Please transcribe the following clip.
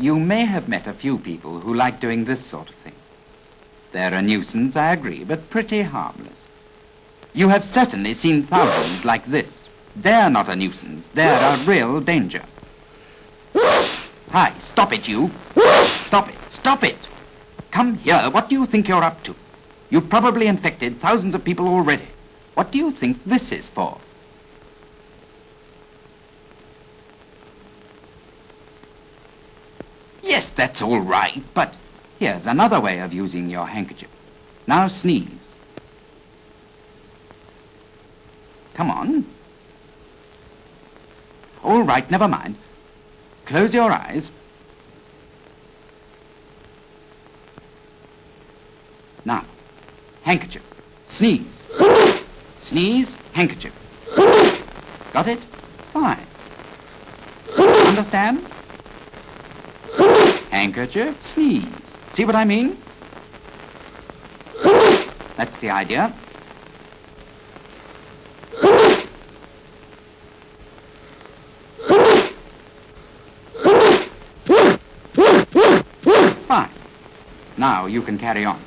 You may have met a few people who like doing this sort of thing. They're a nuisance, I agree, but pretty harmless. You have certainly seen thousands like this. They're not a nuisance. They're a real danger. Hi, stop it, you. Stop it. Stop it. Come here. What do you think you're up to? You've probably infected thousands of people already. What do you think this is for? Yes, that's all right, but here's another way of using your handkerchief. Now sneeze. Come on. All right, never mind. Close your eyes. Now, handkerchief. Sneeze. Sneeze, handkerchief. Got it? Fine. Understand? Handkerchief, sneeze. See what I mean? That's the idea. Fine. Now you can carry on.